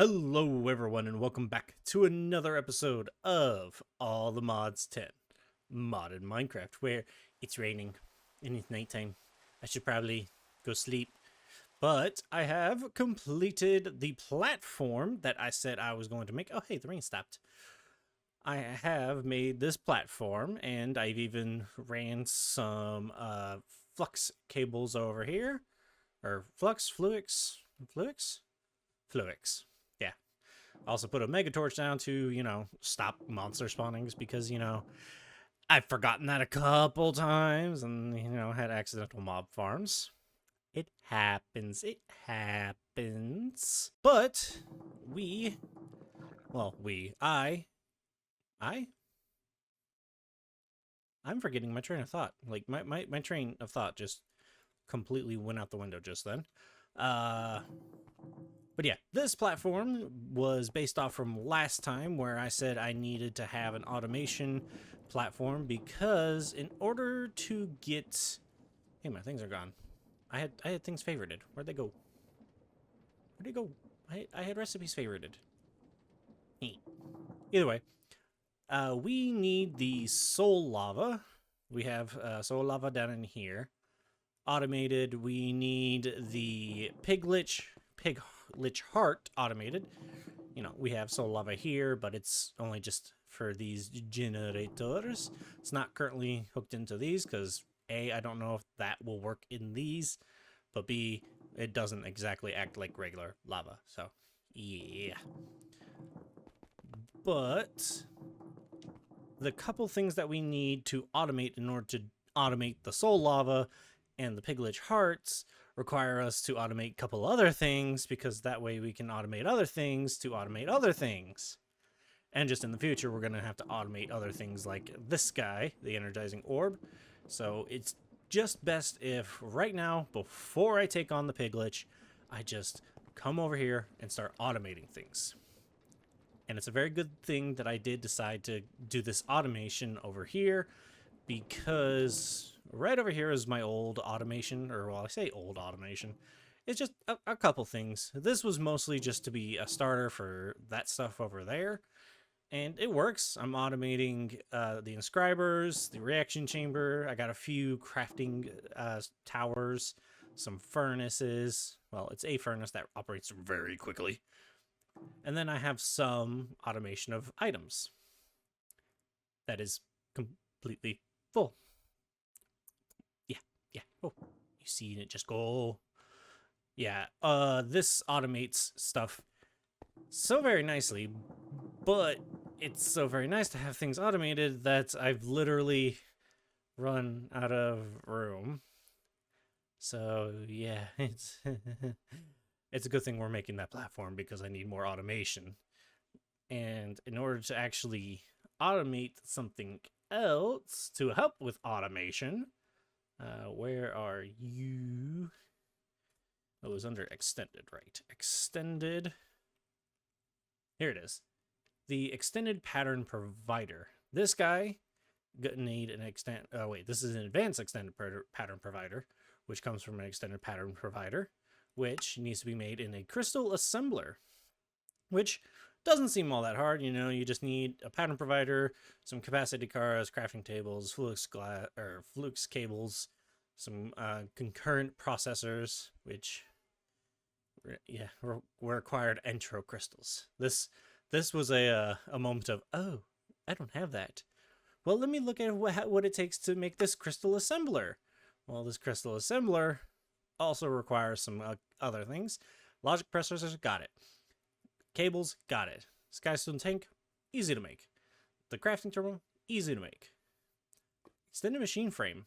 Hello everyone and welcome back to another episode of All the Mods 10 Modded Minecraft, where it's raining and it's nighttime. I should probably go sleep, but I have completed the platform that I said I was going to make. Oh hey, the rain stopped. I have made this platform and I've even ran some flux cables over here, or fluix. Yeah. Also put a mega torch down to, stop monster spawnings because, I've forgotten that a couple times and, had accidental mob farms. It happens. It happens. But we, well, we, I, I'm forgetting my train of thought. Like my train of thought just completely went out the window just then. But yeah, this platform was based off from last time where I said I needed to have an automation platform because in order to get... Hey, my things are gone. I had things favorited. Where'd they go? Where'd they go? I had recipes favorited. Either way, we need the soul lava. We have soul lava down in here. Automated, we need the pig lich heart automated. We have soul lava here, but it's only just for these generators. It's not currently hooked into these because A, I don't know if that will work in these, but B, it doesn't exactly act like regular lava. So yeah. But the couple things that we need to automate in order to automate the soul lava and the pig lich hearts require us to automate a couple other things, because that way we can automate other things to automate other things. And just in the future, we're going to have to automate other things like this guy, the energizing orb. So it's just best if right now, before I take on the pig lich, I just come over here and start automating things. And it's a very good thing that I did decide to do this automation over here, because right over here is my old automation, or well, I say old automation. It's just a couple things. This was mostly just to be a starter for that stuff over there. And it works. I'm automating the inscribers, the reaction chamber. I got a few crafting towers, some furnaces. Well, it's a furnace that operates very quickly. And then I have some automation of items that is completely full. Yeah. Oh, you see it just go. Yeah. This automates stuff so very nicely, but it's so very nice to have things automated that I've literally run out of room. So yeah, it's it's a good thing we're making that platform because I need more automation. And in order to actually automate something else to help with automation, where are you? Oh, it was under extended, right? Extended. Here it is. The extended pattern provider. This guy need an extend. Oh wait, this is an advanced extended pattern provider, which comes from an extended pattern provider, which needs to be made in a crystal assembler, which doesn't seem all that hard. You just need a pattern provider, some capacity cards, crafting tables, flux cables, some concurrent processors, which required entro crystals. This was a moment of, oh, I don't have that. Well, let me look at what it takes to make this crystal assembler. Well, this crystal assembler also requires some other things. Logic processors, got it. Cables, got it. Skystone tank, easy to make. The crafting table, easy to make. Extended machine frame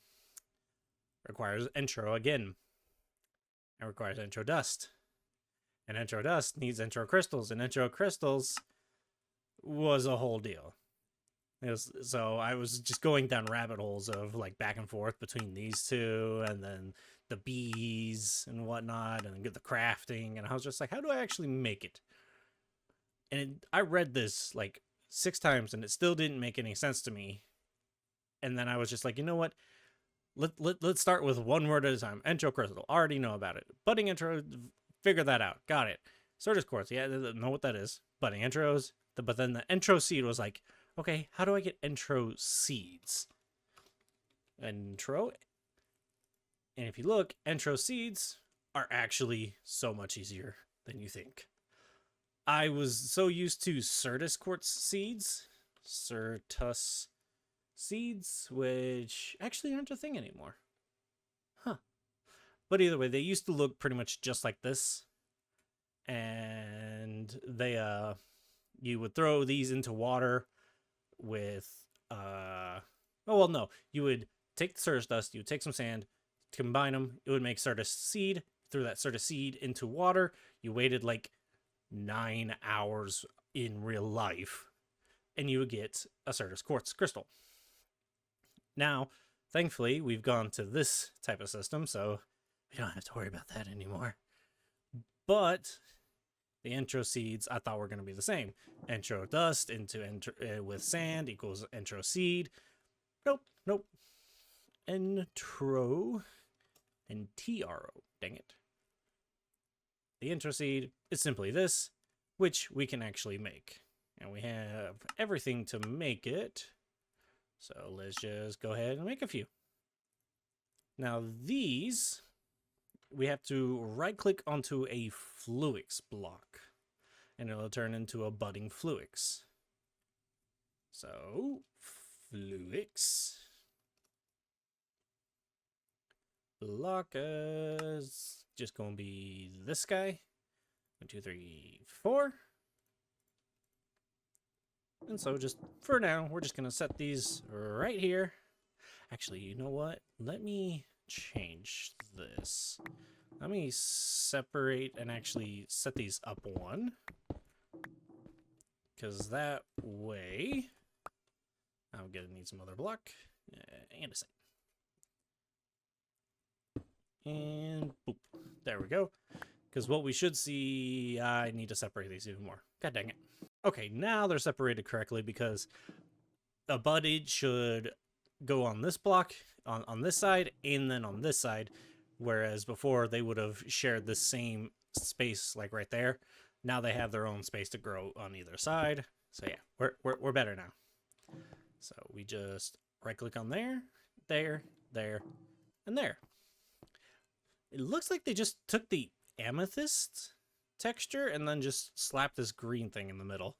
requires entro again. It requires entro dust. And entro dust needs entro crystals, and entro crystals was a whole deal. So I was just going down rabbit holes of like back and forth between these two, and then the bees and whatnot, and get the crafting, and I was just like, how do I actually make it? And I read this like 6 times, and it still didn't make any sense to me. And then I was just like, you know what? Let's start with one word at a time. Entro crystal, already know about it. Budding entro, figure that out. Got it. Certus quartz, yeah, know what that is. Budding entros. But then the entro seed was like, okay, how do I get entro seeds? Entro. And if you look, entro seeds are actually so much easier than you think. I was so used to Certus quartz seeds. Certus seeds, which actually aren't a thing anymore. Huh. But either way, they used to look pretty much just like this. And they, you would throw these into water with, oh, well, no. You would take the Certus dust, you would take some sand, combine them, it would make Certus seed. Threw that Certus seed into water. You waited like 9 hours in real life, and you would get a Certus quartz crystal. Now, thankfully, we've gone to this type of system, so we don't have to worry about that anymore. But the entro seeds I thought were going to be the same. Entro dust with sand equals entro seed. Nope. Entro and TRO. Dang it. The entro seed is simply this, which we can actually make. And we have everything to make it. So let's just go ahead and make a few. Now these, we have to right click onto a Fluix block. And it'll turn into a budding Fluix. So, Fluix. Block is just going to be this guy. 1, 2, 3, 4. And so just for now, we're just going to set these right here. Actually, you know what? Let me change this. Let me separate and actually set these up one. Because that way, I'm going to need some other block and a set. And boop. There we go. Because what we should see, I need to separate these even more. God dang it. Okay, now they're separated correctly because a budded should go on this block, on this side, and then on this side. Whereas before they would have shared the same space like right there. Now they have their own space to grow on either side. So yeah, we're better now. So we just right click on there, and there. It looks like they just took the amethyst texture and then just slapped this green thing in the middle.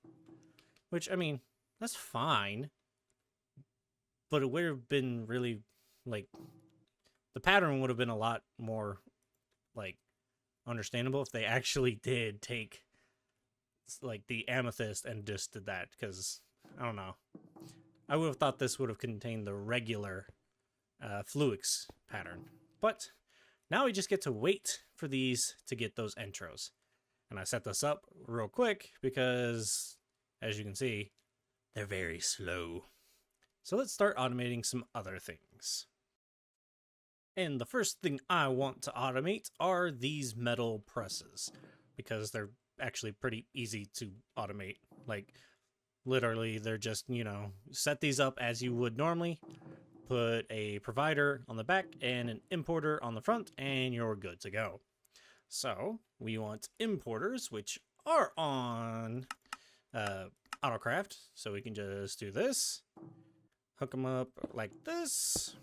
Which, I mean, that's fine. But it would have been really, like, the pattern would have been a lot more, like, understandable if they actually did take, like, the amethyst and just did that. Because, I don't know. I would have thought this would have contained the regular Fluix pattern. But now we just get to wait for these to get those entros. And I set this up real quick because, as you can see, they're very slow. So let's start automating some other things. And the first thing I want to automate are these metal presses, because they're actually pretty easy to automate. Like, literally, they're just, you know, set these up as you would normally, put a provider on the back and an importer on the front, and you're good to go. So we want importers, which are on AutoCraft. So we can just do this, hook them up like this,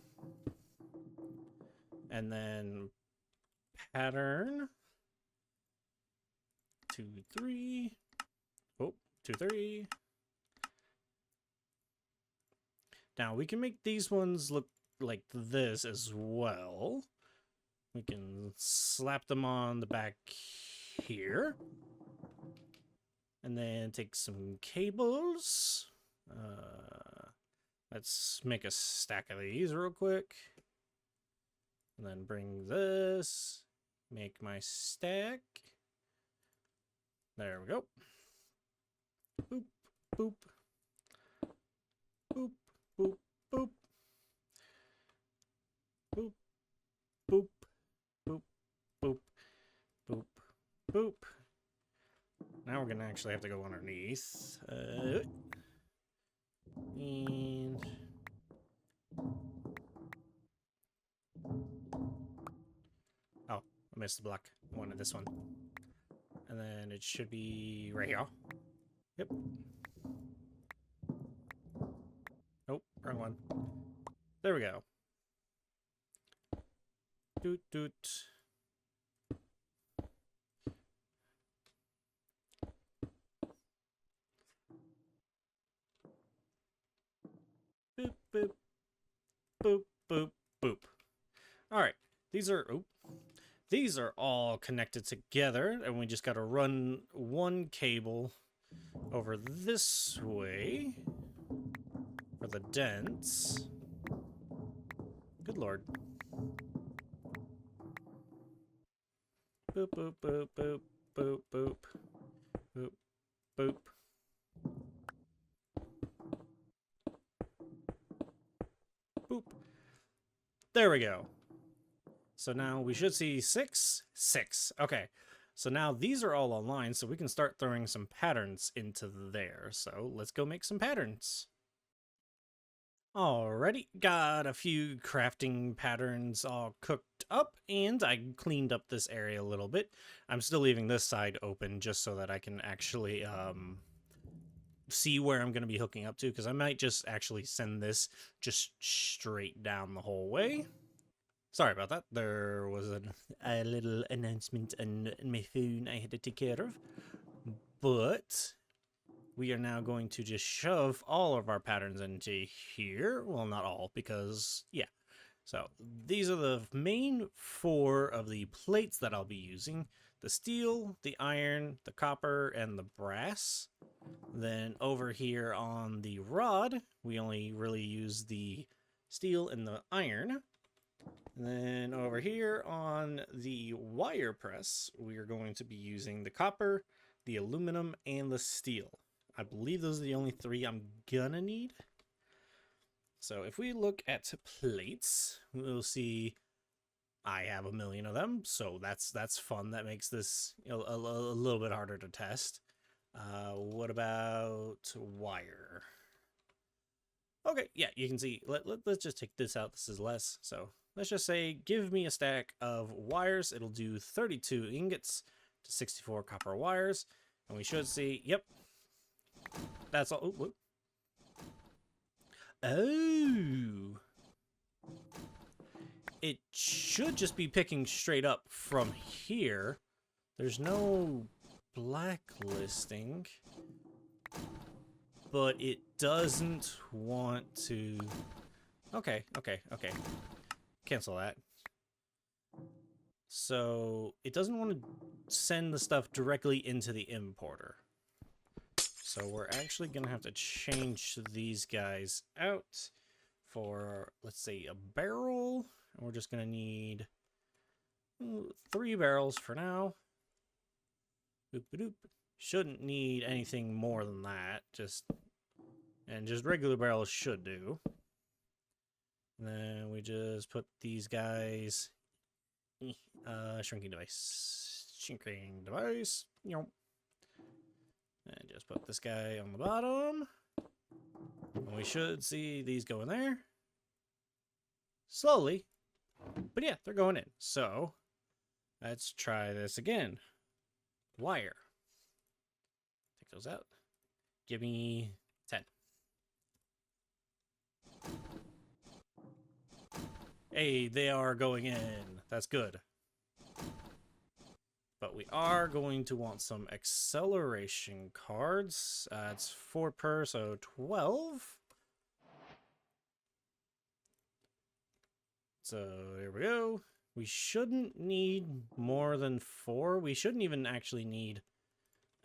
and then pattern 2, 3. Oh, 2, 3. Now we can make these ones look like this as well. We can slap them on the back here. And then take some cables. Let's make a stack of these real quick. And then bring this. Make my stack. There we go. Boop, boop. Boop, boop, boop. Boop, boop. Boop, boop, boop, boop. Now we're gonna actually have to go underneath. And oh, I missed the block. I wanted this one. And then it should be right here. Yep. Nope, wrong one. There we go. Doot doot. Boop boop boop boop boop. All right, these are all connected together, and we just got to run one cable over this way for the dents. Good lord. Boop boop boop boop boop boop boop boop. Boop. There we go. So now we should see 6. Okay. So now these are all online, so we can start throwing some patterns into there. So let's go make some patterns. Alrighty, got a few crafting patterns all cooked up, and I cleaned up this area a little bit. I'm still leaving this side open just so that I can actually see where I'm going to be hooking up to, because I might just actually send this just straight down the whole way. Sorry about that. There was a little announcement on my phone I had to take care of. But we are now going to just shove all of our patterns into here. Well, not all, because, yeah. So these are the main 4 of the plates that I'll be using. The steel, the iron, the copper, and the brass. Then over here on the rod, we only really use the steel and the iron. And then over here on the wire press, we are going to be using the copper, the aluminum, and the steel. I believe those are the only 3 I'm gonna need. So if we look at plates, we'll see I have a million of them, so that's fun. That makes this a little bit harder to test. What about wire? Okay, yeah, you can see. Let's just take this out. This is less, so let's just say give me a stack of wires. It'll do 32 ingots to 64 copper wires, and we should see, yep, that's all. Oh, it should just be picking straight up from here. There's no blacklisting, but it doesn't want to. Okay. Cancel that. So it doesn't want to send the stuff directly into the importer. So we're actually going to have to change these guys out for, let's say, a barrel. And we're just going to need 3 barrels for now. Boop-a-doop. Shouldn't need anything more than that. Just regular barrels should do. And then we just put these guys, shrinking device, and just put this guy on the bottom. And we should see these go in there. Slowly. But yeah, they're going in. So let's try this again. Wire. Take those out. Give me 10. Hey, they are going in. That's good. But we are going to want some acceleration cards. It's 4 per, so 12. So here we go. We shouldn't need more than 4. We shouldn't even actually need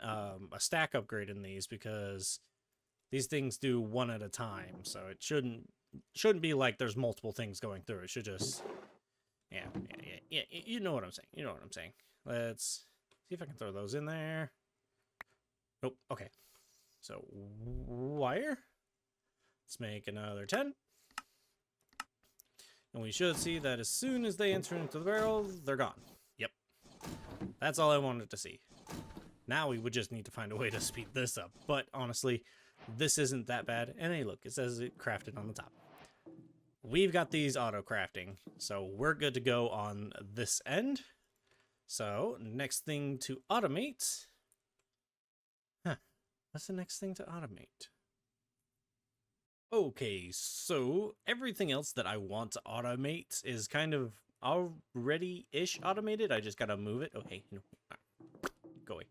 a stack upgrade in these, because these things do 1 at a time. So it shouldn't be like there's multiple things going through. It should just, yeah, you know what I'm saying. Let's see if I can throw those in there. Nope. Okay. So wire. Let's make another 10. And we should see that as soon as they enter into the barrel, they're gone. Yep. That's all I wanted to see. Now we would just need to find a way to speed this up. But honestly, this isn't that bad. And hey, look, it says it crafted on the top. We've got these auto crafting, so we're good to go on this end. So, next thing to automate. Huh. What's the next thing to automate? Okay, so everything else that I want to automate is kind of already-ish automated. I just gotta move it. Okay, no, go away.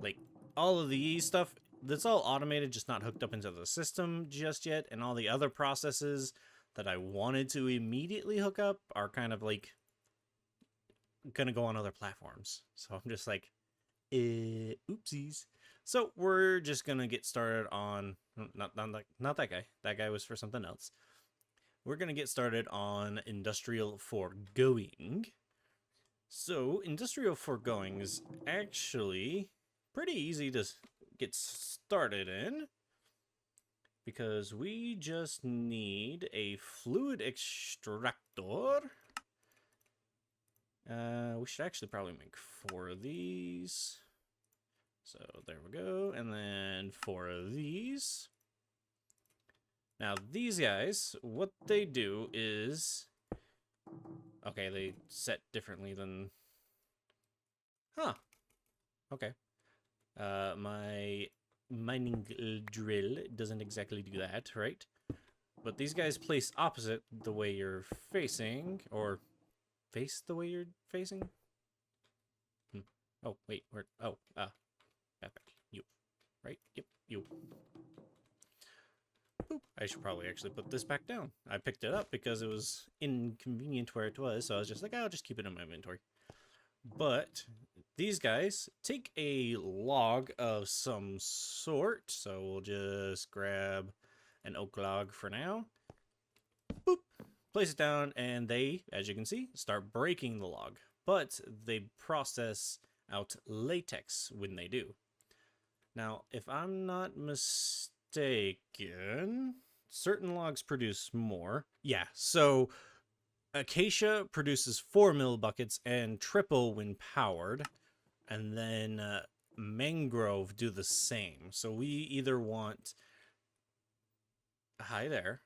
Like, all of the stuff, that's all automated, just not hooked up into the system just yet. And all the other processes that I wanted to immediately hook up are kind of like gonna go on other platforms. So I'm just like, oopsies. So we're just gonna get started on not that guy. That guy was for something else. We're gonna get started on industrial foregoing. So industrial foregoing is actually pretty easy to get started in, because we just need a fluid extractor. We should actually probably make 4 of these. So there we go. And then 4 of these. Now these guys, what they do is... Okay, they set differently than... Huh. Okay. My mining drill doesn't exactly do that, right? But these guys place opposite the way you're facing, or face the way you're facing? Oh, wait, where? Oh, back, you. Right? Yep, you. Boop. I should probably actually put this back down. I picked it up because it was inconvenient where it was, so I was just like, I'll just keep it in my inventory. But these guys take a log of some sort, so we'll just grab an oak log for now. Boop. Place it down, and they, as you can see, start breaking the log. But they process out latex when they do. Now, if I'm not mistaken, certain logs produce more. Yeah, so acacia produces 4 millibuckets and triple when powered. And then mangrove do the same. So we either want... Hi there.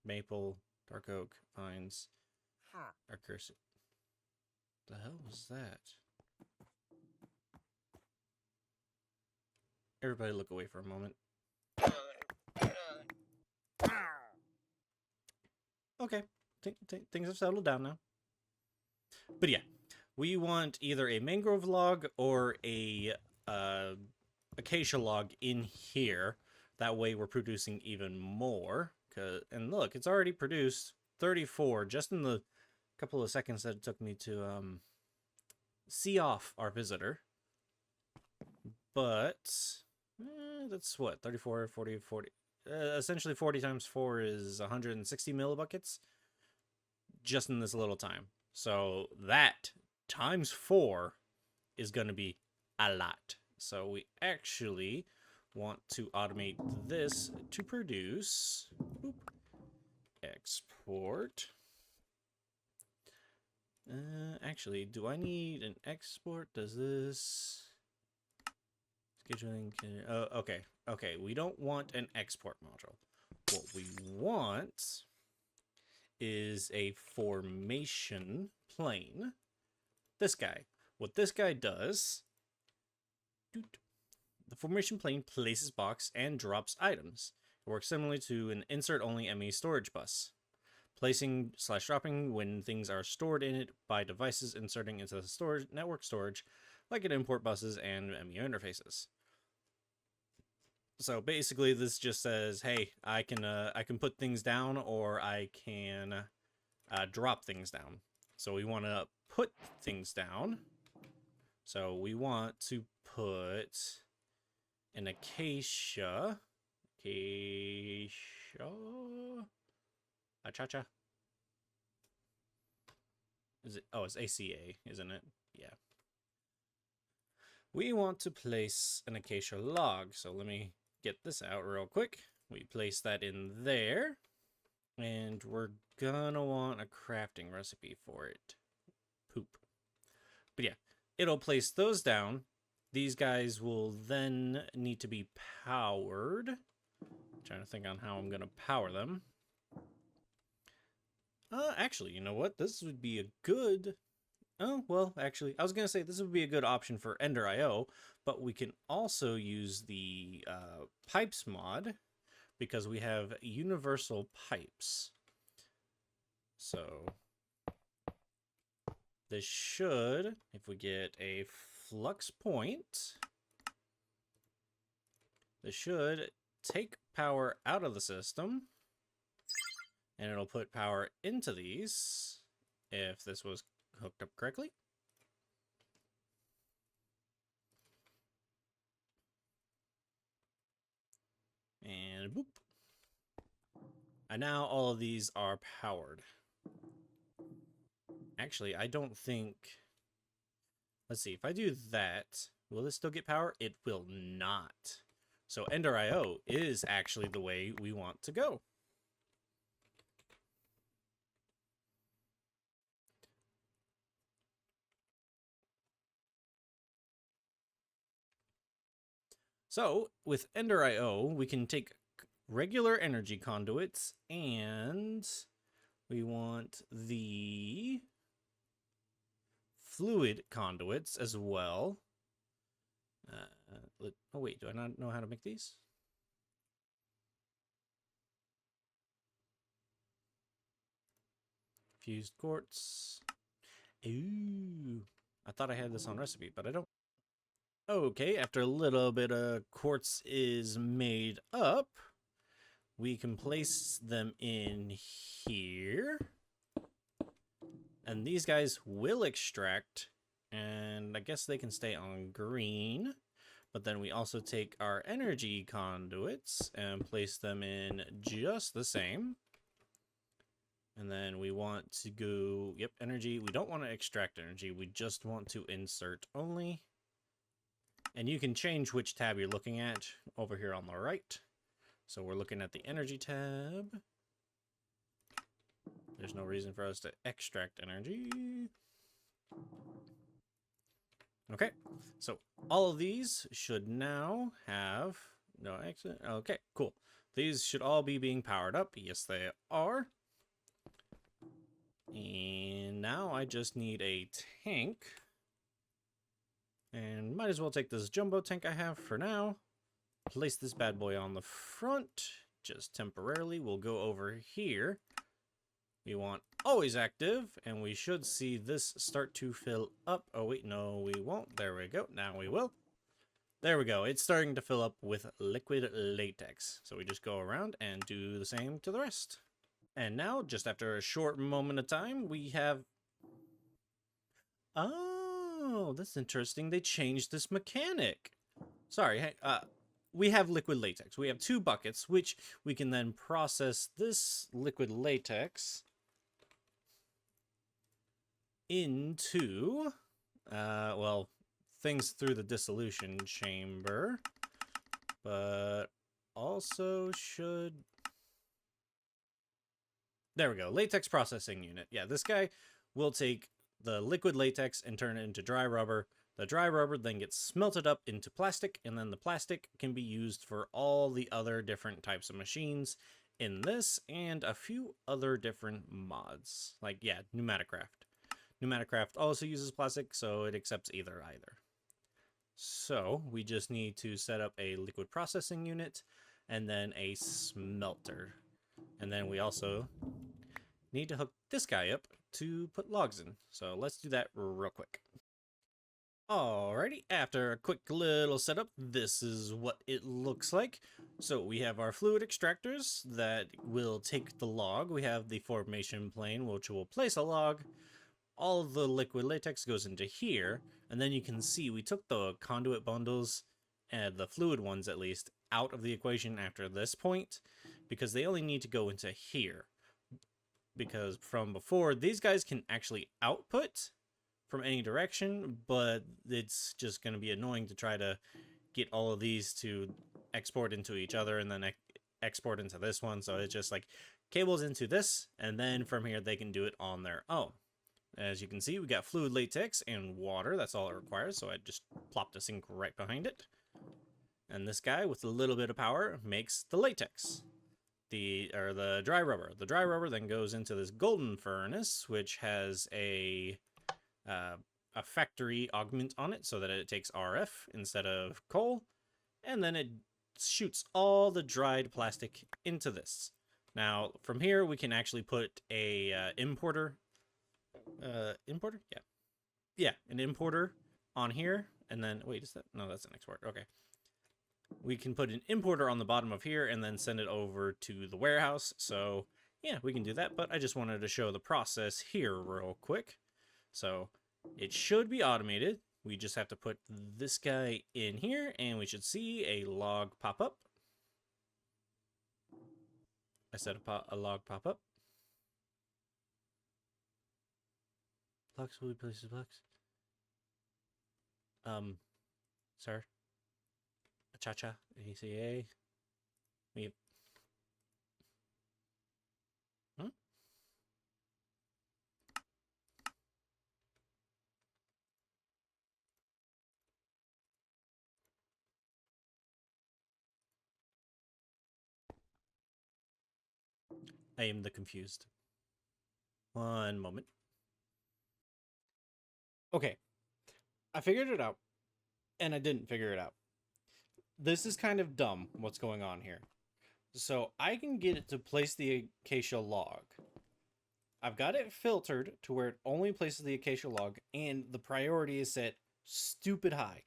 Maple, dark oak, pines, dark cursive. The hell was that? Everybody look away for a moment. Okay, things have settled down now. But yeah, we want either a mangrove log or a acacia log in here. That way we're producing even more. And look, it's already produced 34 just in the couple of seconds that it took me to see off our visitor. But that's what, 34, 40, 40. Essentially 40 times 4 is 160 millibuckets just in this little time. So that times 4 is going to be a lot. So we actually want to automate this to produce export. Actually, do I need an export? Does this scheduling? Okay. We don't want an export module. What we want is a formation plane. This guy. What this guy does, the formation plane places blocks and drops items. It works similarly to an insert-only ME storage bus. Placing/dropping when things are stored in it by devices inserting into the storage network storage, like at import buses and ME interfaces. So basically, this just says, hey, I can put things down, or I can drop things down. So we want to put things down. So we want to put an acacia. Achacha. Is it? Oh, it's ACA, isn't it? Yeah. We want to place an acacia log. So let me get this out real quick. We place that in there. And we're gonna want a crafting recipe for it. Poop. But yeah, it'll place those down. These guys will then need to be powered. I'm trying to think on how I'm gonna power them. Actually, you know what? This would be a good... Oh, well, actually, I was going to say this would be a good option for Ender IO, but we can also use the pipes mod because we have universal pipes. So this should, if we get a flux point, this should take power out of the system, and it'll put power into these if this was hooked up correctly. And boop. And now all of these are powered. Actually, I don't think... Let's see, if I do that, will this still get power? It will not. So Ender IO is actually the way we want to go. So with Ender IO, we can take regular energy conduits, and we want the fluid conduits as well. Oh wait, do I not know how to make these? Fused quartz. Ooh, I thought I had this on recipe, but I don't. Okay, after a little bit of quartz is made up, we can place them in here. And these guys will extract, and I guess they can stay on green. But then we also take our energy conduits and place them in just the same. And then we want to go, yep, energy. We don't want to extract energy. We just want to insert only. And you can change which tab you're looking at over here on the right. So we're looking at the energy tab. There's no reason for us to extract energy. Okay, so all of these should now have no exit. Okay, cool. These should all be being powered up. Yes, they are. And now I just need a tank. And might as well take this jumbo tank I have for now. Place this bad boy on the front, just temporarily. We'll go over here. We want always active, and we should see this start to fill up. Oh wait, no we won't. There we go. Now we will. There we go. It's starting to fill up with liquid latex. So we just go around and do the same to the rest. And now, just after a short moment of time, we have... Oh, that's interesting. They changed this mechanic. Sorry, hey, we have liquid latex. We have 2 buckets, which we can then process this liquid latex into, well, things through the dissolution chamber, but also should... There we go, latex processing unit. Yeah, this guy will take the liquid latex and turn it into dry rubber. The dry rubber then gets smelted up into plastic, and then the plastic can be used for all the other different types of machines in this and a few other different mods. Like, yeah, Pneumaticraft. Pneumaticraft also uses plastic, so it accepts either. So we just need to set up a liquid processing unit and then a smelter. And then we also need to hook this guy up to put logs in. So let's do that real quick. Alrighty, after a quick little setup, this is what it looks like. So we have our fluid extractors that will take the log. We have the formation plane, which will place a log. All of the liquid latex goes into here, and then you can see we took the conduit bundles, and the fluid ones at least, out of the equation after this point, because they only need to go into here. Because from before, these guys can actually output from any direction, but it's just going to be annoying to try to get all of these to export into each other and then export into this one. So it's just like cables into this, and then from here they can do it on their own. As you can see, we got fluid latex and water. That's all it requires. So I just plopped a sink right behind it. And this guy with a little bit of power makes the latex. the dry rubber. The dry rubber then goes into this golden furnace, which has a factory augment on it so that it takes RF instead of coal, and then it shoots all the dried plastic into this. Now, from here, we can actually put a importer. Importer? Yeah. Yeah, an importer on here. And then, wait, is that? No, that's an export. Okay. We can put an importer on the bottom of here and then send it over to the warehouse. So, yeah, we can do that. But I just wanted to show the process here real quick. So, it should be automated. We just have to put this guy in here, and we should see a log pop up. I said a log pop up. Blocks will be placed as blocks. Sir. Cha-cha. ACA. We. Hmm? I am the confused. One moment. Okay. I figured it out. And I didn't figure it out. This is kind of dumb, what's going on here. So I can get it to place the acacia log. I've got it filtered to where it only places the acacia log, and the priority is set stupid high.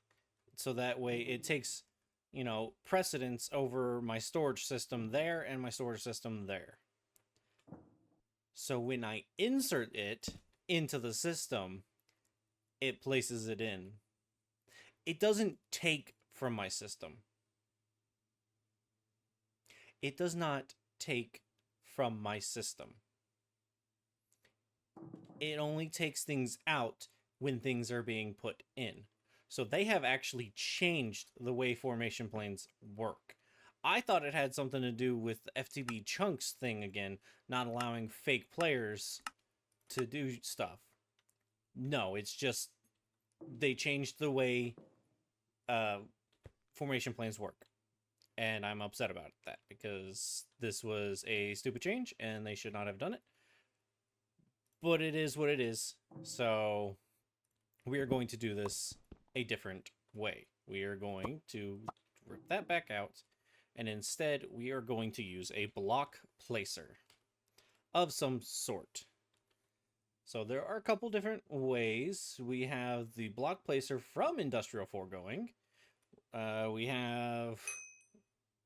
So that way it takes, you know, precedence over my storage system there and my storage system there. So when I insert it into the system, it places it in. It doesn't take from my system. It does not take from my system. It only takes things out when things are being put in. So they have actually changed the way formation planes work. I thought it had something to do with the FTB chunks thing again, not allowing fake players to do stuff. No, it's just they changed the way formation planes work. And I'm upset about that because this was a stupid change and they should not have done it. But it is what it is. So we are going to do this a different way. We are going to rip that back out. And instead, we are going to use a block placer of some sort. So there are a couple different ways. We have the block placer from Industrial Foregoing. We have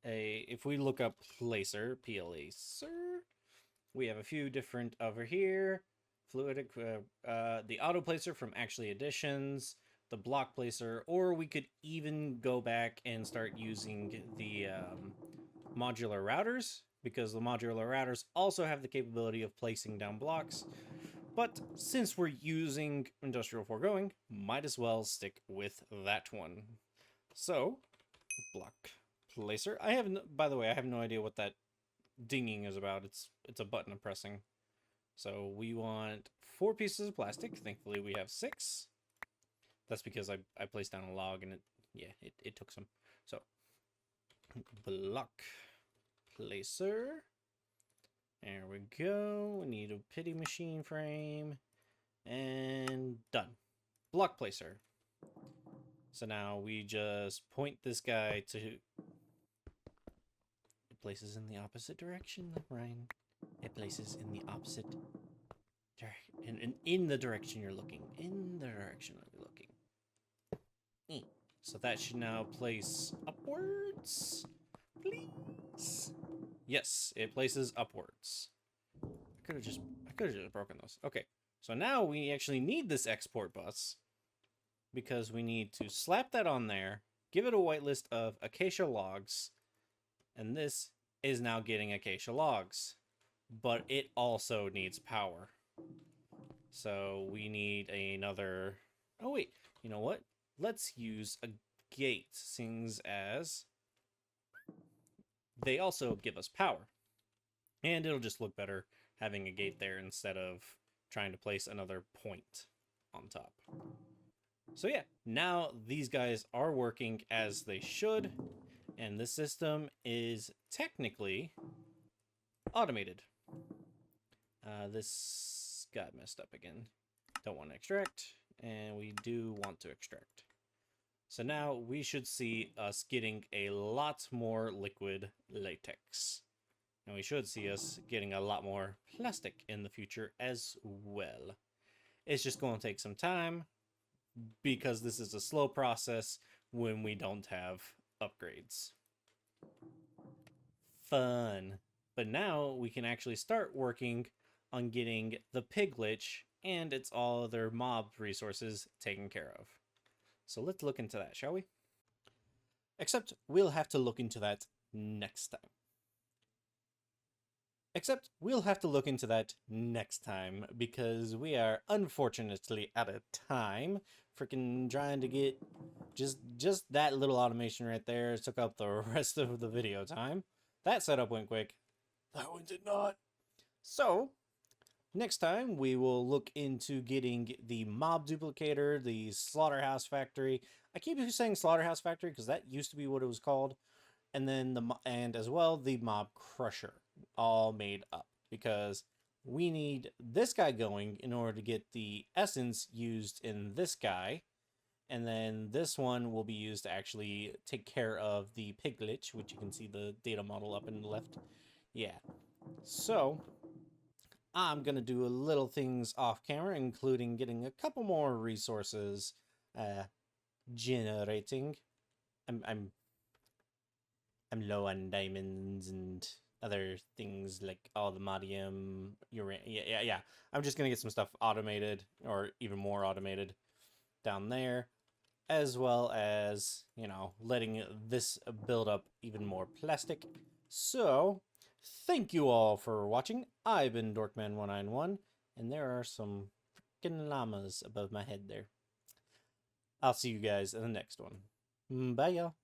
if we look up placer, placer, we have a few different over here. Fluidic, the auto placer from Actually Additions, the block placer, or we could even go back and start using the modular routers, because the modular routers also have the capability of placing down blocks. But since we're using Industrial Foregoing, might as well stick with that one. So, block placer. I have, by the way, I have no idea what that dinging is about. It's a button I'm pressing. So we want 4 pieces of plastic. Thankfully we have 6. That's because I placed down a log and it took some. So block placer. There we go. We need a pity machine frame. And done. Block placer. So now we just point this guy to... It places in the opposite direction, Ryan. It places in the opposite direction. And in the direction you're looking. In the direction you're looking. So that should now place upwards. Please. Yes, it places upwards. I could have just broken those. Okay. So now we actually need this export bus, because we need to slap that on there, give it a whitelist of acacia logs, and this is now getting acacia logs. But it also needs power. So we need another... Oh, wait. You know what? Let's use a gate, seeing as they also give us power. And it'll just look better having a gate there instead of trying to place another point on top. So yeah, now these guys are working as they should. And the system is technically automated. This got messed up again. Don't want to extract, and we do want to extract. So now we should see us getting a lot more liquid latex. And we should see us getting a lot more plastic in the future as well. It's just going to take some time because this is a slow process when we don't have upgrades. Fun. But now we can actually start working on getting the Piglich and its all other mob resources taken care of. So let's look into that, shall we? Except we'll have to look into that next time. Because we are unfortunately out of time. Freaking trying to get just that little automation right there took up the rest of the video time. That setup went quick. That one did not. So, next time we will look into getting the mob duplicator, the slaughterhouse factory. I keep saying slaughterhouse factory because that used to be what it was called. And then and as well the mob crusher, all made up, because we need this guy going in order to get the essence used in this guy, and then this one will be used to actually take care of the Piglich, which you can see the data model up in the left. Yeah, so I'm gonna do a little things off camera, including getting a couple more resources generating. I'm low on diamonds and other things like all the modium. Yeah. I'm just gonna get some stuff automated, or even more automated, down there, as well as, you know, letting this build up even more plastic. So, thank you all for watching. I've been Dorkman191, and there are some freaking llamas above my head there. I'll see you guys in the next one. Bye, y'all.